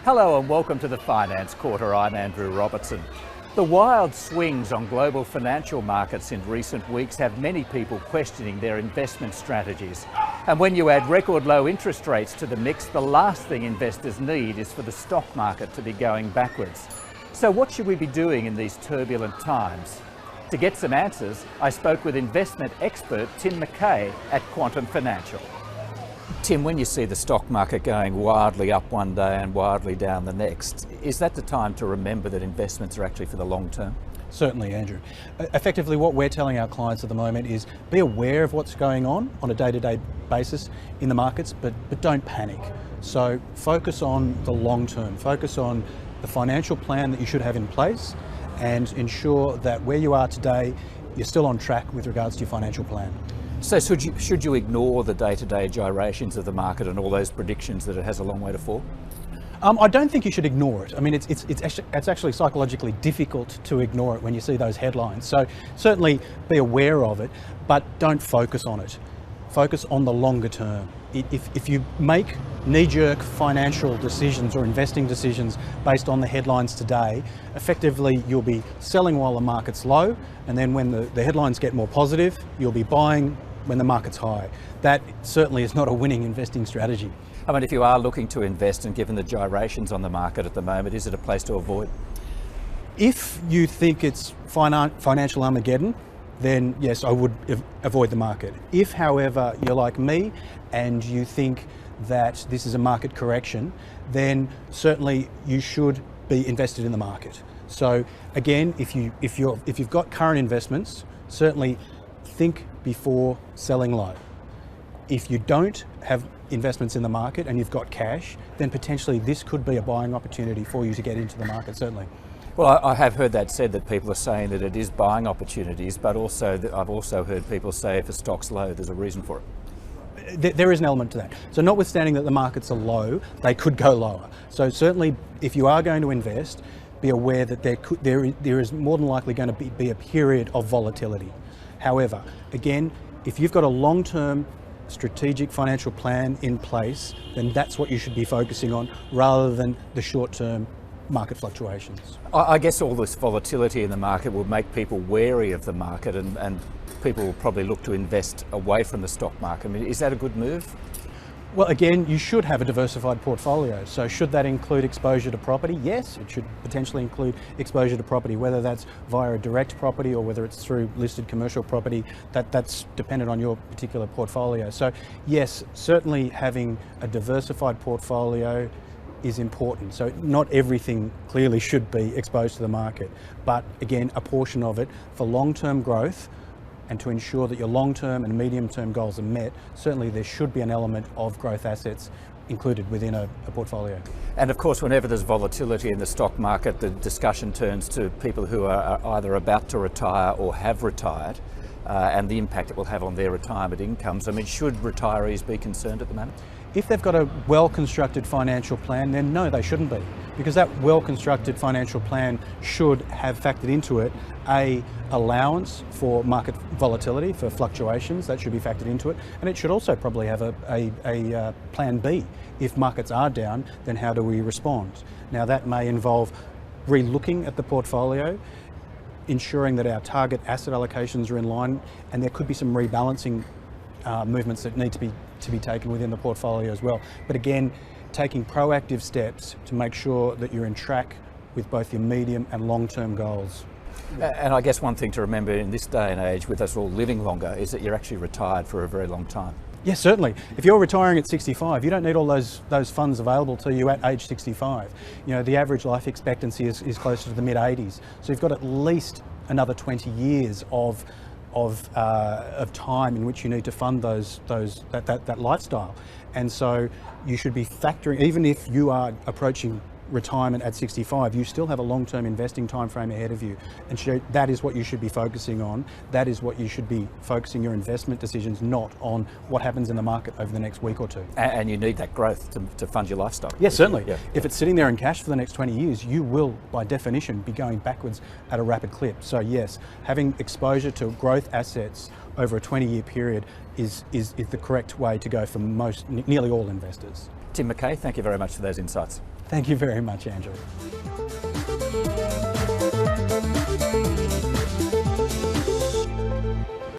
Hello and welcome to the Finance Quarter. I'm Andrew Robertson. The wild swings on global financial markets in recent weeks have many people questioning their investment strategies. And when you add record low interest rates to the mix, the last thing investors need is for the stock market to be going backwards. So what should we be doing in these turbulent times? To get some answers, I spoke with investment expert Tim Mackay at Quantum Financial. Tim, when you see the stock market going wildly up one day and wildly down the next, is that the time to remember that investments are actually for the long term? Certainly, Andrew. Effectively, what we're telling our clients at the moment is be aware of what's going on a day-to-day basis in the markets, but don't panic. So focus on the long term, focus on the financial plan that you should have in place and ensure that where you are today, you're still on track with regards to your financial plan. So should you ignore the day-to-day gyrations of the market and all those predictions that it has a long way to fall? I don't think you should ignore it. I mean, it's actually psychologically difficult to ignore it when you see those headlines. So certainly be aware of it, but don't focus on it. Focus on the longer term. If you make knee-jerk financial decisions or investing decisions based on the headlines today, effectively you'll be selling while the market's low, and then when the headlines get more positive, you'll be buying when the market's high. That certainly is not a winning investing strategy. I mean, if you are looking to invest and given the gyrations on the market at the moment, is it a place to avoid? If you think it's financial Armageddon, then yes, I would avoid the market. If, however, you're like me and you think that this is a market correction, then certainly you should be invested in the market. So again, if you've got current investments, certainly think before selling low. If you don't have investments in the market and you've got cash, then potentially this could be a buying opportunity for you to get into the market, certainly. Well, I have heard that said, that people are saying that it is buying opportunities, but also I've also heard people say if a stock's low, there's a reason for it. There is an element to that. So notwithstanding that the markets are low, they could go lower. So certainly if you are going to invest, be aware that there is more than likely going to be a period of volatility. However, again, if you've got a long-term strategic financial plan in place, then that's what you should be focusing on rather than the short-term market fluctuations. I guess all this volatility in the market will make people wary of the market and people will probably look to invest away from the stock market. I mean, is that a good move? Well, again, you should have a diversified portfolio. So should that include exposure to property? Yes, it should potentially include exposure to property, whether that's via a direct property or whether it's through listed commercial property. That's dependent on your particular portfolio. So yes, certainly having a diversified portfolio is important. So not everything clearly should be exposed to the market, but again, a portion of it for long-term growth and to ensure that your long-term and medium-term goals are met. Certainly there should be an element of growth assets included within a portfolio. And of course, whenever there's volatility in the stock market, the discussion turns to people who are either about to retire or have retired and the impact it will have on their retirement incomes. I mean, should retirees be concerned at the moment? If they've got a well-constructed financial plan, then no, they shouldn't be, because that well-constructed financial plan should have factored into it a allowance for market volatility, for fluctuations. That should be factored into it, and it should also probably have a plan B. If markets are down, then how do we respond? Now that may involve re-looking at the portfolio, ensuring that our target asset allocations are in line, and there could be some rebalancing movements that need to be taken within the portfolio as well. But again, taking proactive steps to make sure that you're in track with both your medium and long-term goals. And I guess one thing to remember in this day and age, with us all living longer, is that you're actually retired for a very long time. Yes, certainly. If you're retiring at 65, you don't need all those funds available to you at age 65. You know, the average life expectancy is closer to the mid-80s. So you've got at least another 20 years of time in which you need to fund that lifestyle. And so you should be factoring, even if you are approaching retirement at 65, you still have a long-term investing time frame ahead of you. And so that is what you should be focusing on. That is what you should be focusing your investment decisions, not on what happens in the market over the next week or two. And you need that growth to fund your lifestyle. Yes, certainly. Yeah. If it's sitting there in cash for the next 20 years, you will, by definition, be going backwards at a rapid clip. So yes, having exposure to growth assets over a 20-year period is the correct way to go for nearly all investors. Tim Mackay, thank you very much for those insights. Thank you very much, Andrew.